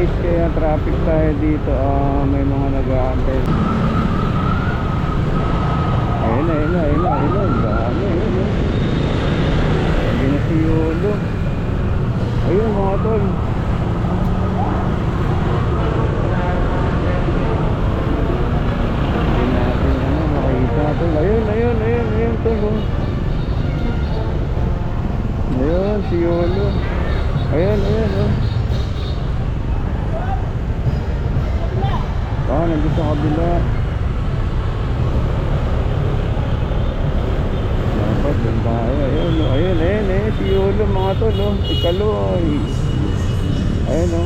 guys, kaya traffic tayo dito. May mga nag-aantay. Ayun na, ayun na, ayun na, ayun na. Dami, ayun na. Hindi na si Yolo. Ayun mga tol. Hindi natin makita tol. Ayun, ayun, ayun, ayun tol. Ayun, si Yolo. Ayun, ayun, ayun. Nandun sa kabila. Dapat dun tayo. Ayun, ayun, ayun, ayun. Si Yolo mga tol, si Kaloy. Ayun,